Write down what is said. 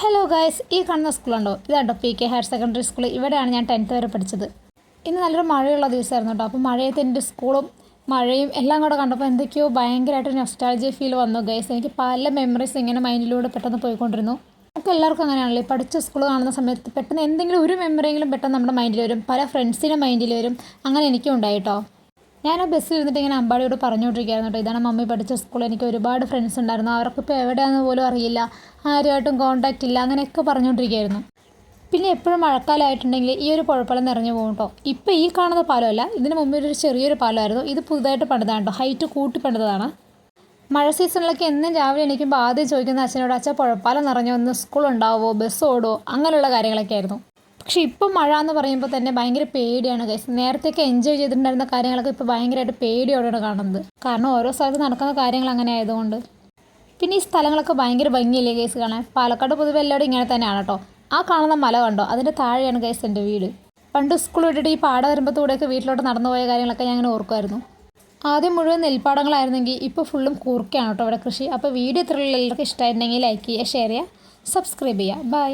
Hello guys, ഈ കാണുന്ന സ്കൂളുണ്ടോ? ഇതാണ്ടോ P K higher secondary school. ഇവിടെയാണ് ഞാൻ 10th വരെ പഠിച്ചത്. ഇന്ന് നല്ലൊരു മഴയുള്ള ദിവസമായിരുന്നു കേട്ടോ. അപ്പോൾ മഴയത്ത് എൻ്റെ സ്കൂളും മഴയും എല്ലാം കൂടെ കണ്ടപ്പോൾ എന്തൊക്കെയോ ഭയങ്കരമായിട്ട് നൊസ്റ്റാൾജിയ ഫീൽ വന്നു ഗൈസ്. എനിക്ക് പല മെമ്മറീസ് ഇങ്ങനെ മൈൻഡിലൂടെ പെട്ടെന്ന് പോയിക്കൊണ്ടിരുന്നു. നമുക്ക് എല്ലാവർക്കും അങ്ങനെയാണല്ലോ, പഠിച്ച സ്കൂൾ കാണുന്ന സമയത്ത് പെട്ടെന്ന് എന്തെങ്കിലും ഒരു മെമ്മറിയെങ്കിലും പെട്ടെന്ന് നമ്മുടെ മൈൻഡിൽ വരും, പല ഫ്രണ്ട്സിൻ്റെ മൈൻഡിൽ വരും. അങ്ങനെ എനിക്കും ഉണ്ടായിട്ടോ. ഞാൻ ആ ബസ്സിൽ ഇരുന്നിട്ട് ഇങ്ങനെ അമ്പാടിയോട് പറഞ്ഞുകൊണ്ടിരിക്കുകയായിരുന്നു കേട്ടോ, ഇതാണ് മമ്മി പഠിച്ച സ്കൂൾ, എനിക്ക് ഒരുപാട് ഫ്രണ്ട്സ് ഉണ്ടായിരുന്നു, അവർക്കിപ്പോൾ എവിടെയാണെന്ന് പോലും അറിയില്ല, ആരുമായിട്ടും കോൺടാക്റ്റ് ഇല്ല, അങ്ങനെയൊക്കെ പറഞ്ഞുകൊണ്ടിരിക്കുകയായിരുന്നു. പിന്നെ എപ്പോഴും മഴക്കാലമായിട്ടുണ്ടെങ്കിൽ ഈ ഒരു പുഴപ്പാലം നിറഞ്ഞു പോകും കേട്ടോ. ഇപ്പോൾ ഈ കാണുന്ന പാലമല്ല, ഇതിന് മുമ്പ് ഒരു ചെറിയൊരു പാലമായിരുന്നു. ഇത് പുതുതായിട്ട് പണിതാണ് കേട്ടോ, ഹൈറ്റ് കൂട്ടി പണിതാണ്. മഴ സീസണിലൊക്കെ എന്നും രാവിലെ എണീക്കുമ്പോൾ ആദ്യം ചോദിക്കുന്ന അച്ഛനോട്, അച്ഛൻ പുഴപ്പാലം നിറഞ്ഞു വന്ന് സ്കൂൾ ഉണ്ടാവുമോ, ബസ് ഓടുമോ, അങ്ങനെയുള്ള കാര്യങ്ങളൊക്കെ ആയിരുന്നു. പക്ഷേ ഇപ്പോൾ മഴ എന്ന് പറയുമ്പോൾ തന്നെ ഭയങ്കര പേടിയാണ് ഗൈസ്. നേരത്തെയൊക്കെ എൻജോയ് ചെയ്തിട്ടുണ്ടായിരുന്ന കാര്യങ്ങളൊക്കെ ഇപ്പോൾ ഭയങ്കരമായിട്ട് പേടിയോടെയാണ് കാണുന്നത്. കാരണം ഓരോ സ്ഥലത്ത് നടക്കുന്ന കാര്യങ്ങൾ അങ്ങനെ ആയതുകൊണ്ട്. പിന്നെ ഈ സ്ഥലങ്ങളൊക്കെ ഭയങ്കര ഭംഗിയല്ലേ ഗൈസ് കാണാൻ. പാലക്കാട് പൊതുവെ എല്ലാവരും ഇങ്ങനെ തന്നെയാണ് കേട്ടോ. ആ കാണുന്ന മല കണ്ടോ, അതിൻ്റെ താഴെയാണ് ഗൈസ് എൻ്റെ വീട്. പണ്ട് സ്കൂൾ വിട്ടിട്ട് ഈ പാട വരുമ്പത്തൂടെയൊക്കെ വീട്ടിലോട്ട് നടന്നു പോയ കാര്യങ്ങളൊക്കെ ഞാൻ അങ്ങനെ ഓർക്കുമായിരുന്നു. ആദ്യം മുഴുവൻ നെൽപ്പാടങ്ങളായിരുന്നെങ്കിൽ ഇപ്പോൾ ഫുള്ളും കൂർക്കയാണ് കേട്ടോ ഇവിടെ കൃഷി. അപ്പോൾ വീഡിയോ ഇത്രയുള്ള എല്ലാവർക്കും ഇഷ്ടമായിട്ടുണ്ടെങ്കിൽ ലൈക്ക് ചെയ്യുക, ഷെയർ ചെയ്യുക, സബ്സ്ക്രൈബ് ചെയ്യുക. ബൈ.